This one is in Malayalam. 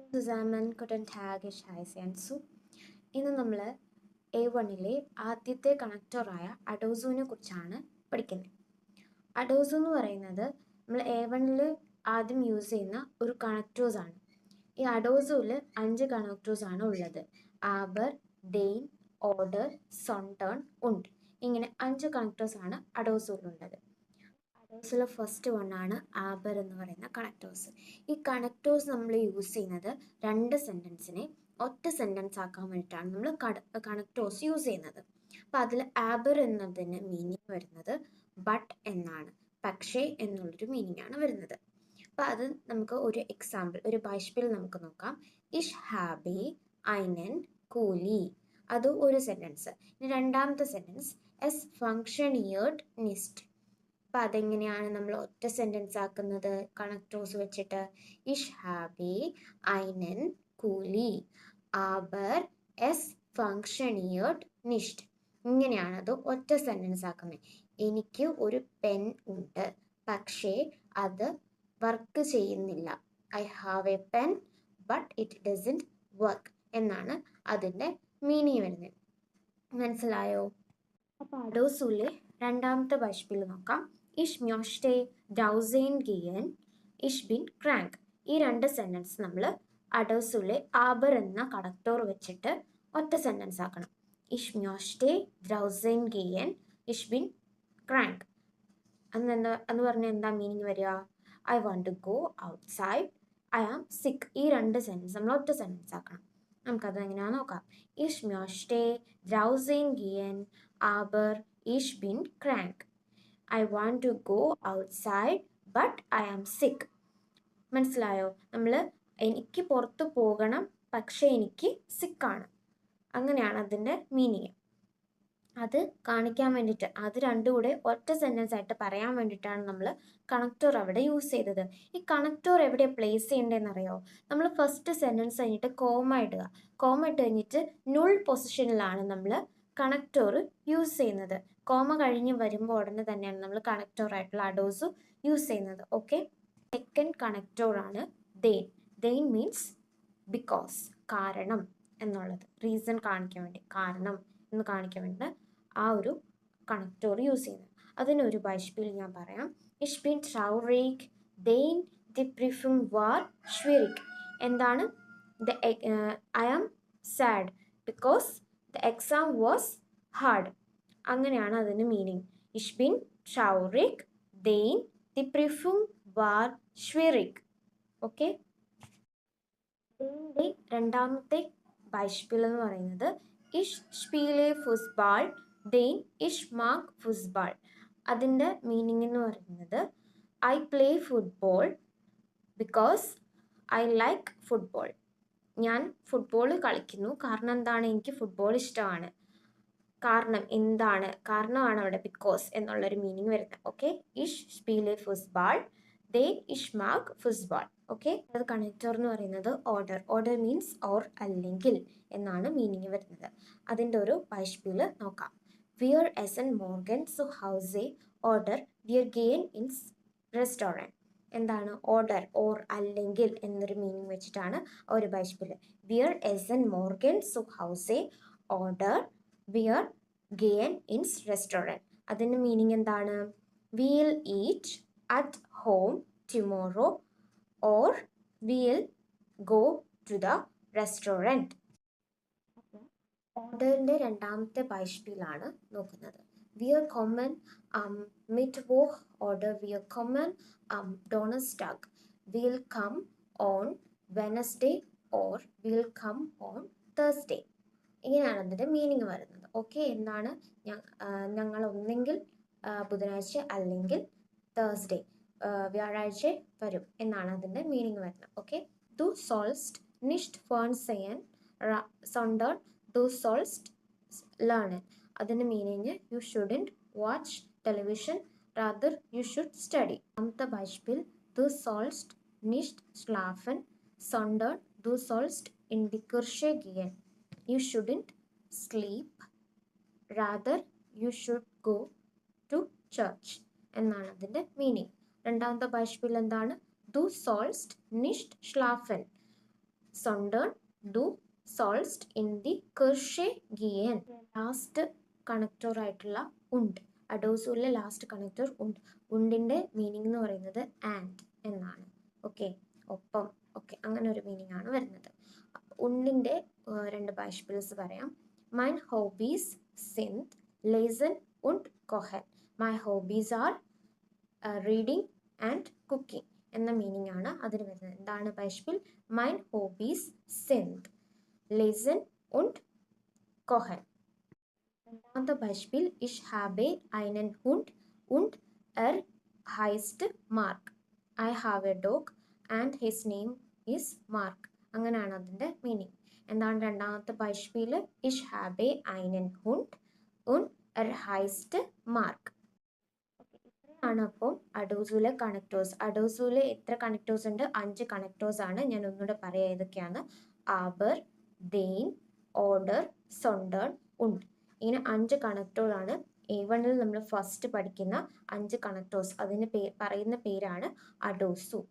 zusammen, guten Tag, ich heiße Ansu. ഇന്ന് നമ്മൾ A1-ലെ ആദ്യത്തെ കണക്ടറായ അഡോസുവിനെ കുറിച്ചാണ് പഠിക്കുന്നത്. അഡോസു എന്ന് പറയുന്നത് നമ്മൾ A1-ൽ ആദ്യം യൂസ് ചെയ്യുന്ന ഒരു കണക്ടേഴ്സ് ആണ്. ഈ അഡോസുവിൽ 5 കണക്ടേഴ്സ് ആണ് ഉള്ളത്. ആബർ, ഡെയിൻ, ഓർഡർ, സോണ്ടേൺ, ഉണ്ട്. ഇങ്ങനെ 5 കണക്ടേഴ്സ് ആണ് അഡോസുവിലുള്ളത്. അഡോസിലെ ഫസ്റ്റ് വൺ ആണ് ആബർ എന്ന് പറയുന്ന കണക്ടേഴ്സ്. ഈ കണക്ടേഴ്സ് നമ്മൾ യൂസ് ചെയ്യുന്നത് രണ്ട് സെൻറ്റൻസിനെ ഒറ്റ സെൻറ്റൻസ് ആക്കാൻ വേണ്ടിയിട്ടാണ് നമ്മൾ കണക്ടേഴ്സ് യൂസ് ചെയ്യുന്നത്. അപ്പോൾ അതിൽ ആബർ എന്നതിന് മീനിങ് വരുന്നത് ബട്ട് എന്നാണ്, പക്ഷേ എന്നുള്ളൊരു മീനിങ് ആണ് വരുന്നത്. അപ്പോൾ അത് നമുക്ക് ഒരു എക്സാമ്പിൾ, ഒരു beispiel നമുക്ക് നോക്കാം. ഇഷ് ഹാബി ഐനൻ കൂലി, അത് ഒരു സെൻറ്റൻസ്. ഇനി രണ്ടാമത്തെ സെൻറ്റൻസ് എസ് ഫങ്ഷനിയേർഡ് നിസ്റ്റ്. അപ്പം അതെങ്ങനെയാണ് നമ്മൾ ഒറ്റ സെൻറ്റൻസ് ആക്കുന്നത് കണക്ടേഴ്സ് വെച്ചിട്ട്? ഇഷ് ഹാബി ഐനൻ കൂലി ആബർ എസ് ഫങ്ഷനിയേർഡ് നിഷ്ട്. ഇങ്ങനെയാണ് അത് ഒറ്റ സെൻറ്റൻസ് ആക്കുന്നത്. എനിക്ക് ഒരു പെൻ ഉണ്ട്, പക്ഷേ അത് വർക്ക് ചെയ്യുന്നില്ല. I have A pen but it doesn't work എന്നാണ് അതിൻ്റെ മീനിങ് വരുന്നത്. മനസ്സിലായോ? അപ്പോൾ അഡോസുലെ രണ്ടാമത്തെ beispiel നോക്കാം. ഇഷ് മ്യോഷ്ടെ ഡൗസെയിൻ ഗിയൻ ഇഷ് ബിൻ ക്രാങ്ക്. ഈ രണ്ട് സെൻറ്റൻസ് നമ്മൾ അഡോസുലെ ആബർ എന്ന കണക്ടർ വെച്ചിട്ട് ഒറ്റ സെൻറ്റൻസ് ആക്കണം. ഇഷ് മ്യോഷ്ടെ ഡൗസെയിൻ ഗിയൻ ഇഷ് ബിൻ ക്രാങ്ക് എന്ന് പറഞ്ഞാൽ എന്താ മീനിങ് വരിക? I want to go outside, I am sick. ഈ രണ്ട് സെൻറ്റൻസ് നമ്മൾ ഒറ്റ സെൻറ്റൻസ് ആക്കണം. നമുക്കത് എങ്ങനെയാണെന്ന് നോക്കാം. ഇഷ് മ്യോഷ്ടെ ഡൗസെയിൻ ഗിയൻ ആബർ ഇഷ് ബിൻ ക്രാങ്ക്. I want to go outside but I am sick. മനസ്സിലായോ? നമ്മൾ എനിക്ക് പുറത്ത് പോകണം, പക്ഷേ എനിക്ക് സിക്കാണ്. അങ്ങനെയാണ് അതിൻ്റെ മീനിങ്. അത് കാണിക്കാൻ വേണ്ടിയിട്ട്, അത് രണ്ടും കൂടെ ഒറ്റ സെൻറ്റൻസ് ആയിട്ട് പറയാൻ വേണ്ടിയിട്ടാണ് നമ്മൾ കണക്ടർ അവിടെ യൂസ് ചെയ്തത്. ഈ കണക്ടർ എവിടെയാണ് പ്ലേസ് ചെയ്യേണ്ടതെന്ന് അറിയോ? നമ്മൾ ഫസ്റ്റ് സെൻറ്റൻസ് കഴിഞ്ഞിട്ട് കോമ ഇടുക. കോമ ഇട്ട് കഴിഞ്ഞിട്ട് നുൾ പൊസിഷനിലാണ് നമ്മൾ കണക്ടർ യൂസ് ചെയ്യുന്നത്. കോമ കഴിഞ്ഞ് വരുമ്പോൾ ഉടനെ തന്നെയാണ് നമ്മൾ കണക്ടർ ആയിട്ടുള്ള അഡോസ് യൂസ് ചെയ്യുന്നത്. ഓക്കെ. സെക്കൻഡ് കണക്ടറാണ് ദെയിൻ. ദെയിൻ മീൻസ് ബിക്കോസ്, കാരണം എന്നുള്ളത്, റീസൺ കാണിക്കാൻ വേണ്ടി, കാരണം എന്ന് കാണിക്കാൻ വേണ്ടി ആ ഒരു കണക്ടർ യൂസ് ചെയ്യുന്നത്. അതിനൊരു beispiel ഞാൻ പറയാം. ഇഷ് ബിൻ ട്രൗറിക് ദെയിൻ ദി പ്രിഫും വാർ ഷ്വിറിക്. എന്താണ്? I am sad because the exam was hard. അങ്ങനെയാണ് അതിന് മീനിങ്. ഇഷ് ബിൻ ട്രൗറിക് ദെയിൻ ദി പ്രിഫും വാർ ഷ്വിറിക്. ഓക്കെ. ഇതിൻ്റെ രണ്ടാമത്തെ beispiel എന്ന് പറയുന്നത് ഇഷ് സ്പീലെ ഫുട്ബോൾ ദെയിൻ ഇഷ് മാക് ഫുട്ബോൾ. അതിൻ്റെ മീനിങ് എന്ന് പറയുന്നത് I play football because I like football. ഞാൻ ഫുട്ബോൾ കളിക്കുന്നു കാരണം എന്താണ്? എനിക്ക് ഫുട്ബോൾ ഇഷ്ടമാണ്. കാരണം എന്താണ്? കാരണമാണ് അവിടെ ബിക്കോസ് എന്നുള്ളൊരു മീനിങ് വരുന്നത്. ഓക്കെ. ഇഷ് സ്പീലെ ഫുട്ബോൾ ദെയിൻ ഇഷ് മാക് ഫുട്ബോൾ. ഓക്കെ. അത് കണക്ടർ എന്ന് പറയുന്നത് ഓർഡർ. ഓർഡർ മീൻസ് ഓർ അല്ലെങ്കിൽ എന്നാണ് മീനിങ് വരുന്നത്. അതിൻ്റെ ഒരു beispiel നോക്കാം. വിയർ എസൻ മോർഗൻ സു ഹൗസെ ഓർഡർ വിയർ ഗെയിൻ ഇൻസ് റെസ്റ്റോറൻറ്റ്. എന്താണ്? ഓർഡർ ഓർ അല്ലെങ്കിൽ എന്നൊരു മീനിങ് വെച്ചിട്ടാണ് ഒരു beispiel. വിയർ എസൻ മോർഗൻ സു ഹൗസെ ഓർഡർ വിയർ ഗെയിൻ ഇൻസ് റെസ്റ്റോറൻറ്റ്. അതിൻ്റെ മീനിങ് എന്താണ്? Will eat at home tomorrow or will go to the restaurant. ഓർഡറിൻ്റെ രണ്ടാമത്തെ beispiel ആണ് നോക്കുന്നത്. വിയർ കോമൺ മിറ്റ്വോഹ് ഓർഡർ വിയർ കോമൺ ഡോണസ്റ്റാഗ് will come on Wednesday or will come on Thursday. ഇങ്ങനെയാണ് അതിൻ്റെ മീനിങ് വരുന്നത്. ഓക്കെ. എന്താണ്? ഞങ്ങൾ ഒന്നെങ്കിൽ ബുധനാഴ്ച അല്ലെങ്കിൽ തേഴ്സ്ഡേ, വ്യാഴാഴ്ച വരും എന്നാണ് അതിൻ്റെ മീനിങ് വരുന്നത്. ഓക്കെ. ദു സോൾസ്റ്റ് നിഷ്ട് ഫോൺ സെയൻ സോണ്ടർ ദു സോൾസ്റ്റ് ലേണൻ. അതിൻ്റെ meaning you shouldn't watch television rather you should study. രണ്ടാമത്തെ beispiel ദു സോൾസ്റ്റ് നിഷ്ട് സ്ലാഫൻ സോണ്ടർ ദു സോൾസ്റ്റ് ഇൻ ദി കിർഷെ ഗിയൻ. You shouldn't sleep rather you should go to church എന്നാണ് അതിൻ്റെ മീനിങ്. രണ്ടാമത്തെ beispiel എന്താണ്? ദു സോൾസ്റ്റ് നിഷ്ട് സ്ലാഫൻ. sondern du sollst in die Kirche gehen. Last connector ആയിട്ടുള്ള ഉണ്ട്. അഡോസൂലിലെ ലാസ്റ്റ് കണക്ടർ ഉണ്ട്. ഉണ്ടിൻ്റെ മീനിങ് എന്ന് പറയുന്നത് ആൻഡ് എന്നാണ്. ഓക്കെ, ഒപ്പം. ഓക്കെ, അങ്ങനെ ഒരു മീനിങ് ആണ് വരുന്നത്. ഉണ്ടിൻ്റെ രണ്ട് beispiels പറയാം. Mine hobbies sinned liaison und kochen. My hobbies are reading and cooking എന്ന മീനിങ് ആണ് അതിന് വരുന്നത്. എന്താണ് beispiel? Mine hobbies sinned liaison und kochen. രണ്ടാമത്തെ beispiel ich habe einen Hund und heißt Mark. I have a dog and his name is Mark. അങ്ങനെയാണ് അതിൻ്റെ മീനിങ്. എന്താണ് രണ്ടാമത്തെ beispiel? ich habe einen Hund und heißt Mark. ആണ് അപ്പോൾ അഡോസൂലെ കണക്ടേഴ്സ്. അഡോസൂലെ എത്ര കണക്ടേഴ്സ് ഉണ്ട്? 5 കണക്ടേഴ്സ് ആണ്. ഞാൻ ഒന്നുകൂടെ പറയാം ഏതൊക്കെയാണ്. ആബർ, ദെയിൻ, ഓർഡർ, സൊണ്ടേൺ, ഉണ്ട്. ഇങ്ങനെ 5 കണക്ടേഴ്സാണ് A1-ൽ നമ്മൾ ഫസ്റ്റ് പഠിക്കുന്ന 5 കണക്ടേഴ്സ്. അതിന് പറയുന്ന പേരാണ് അഡോസു.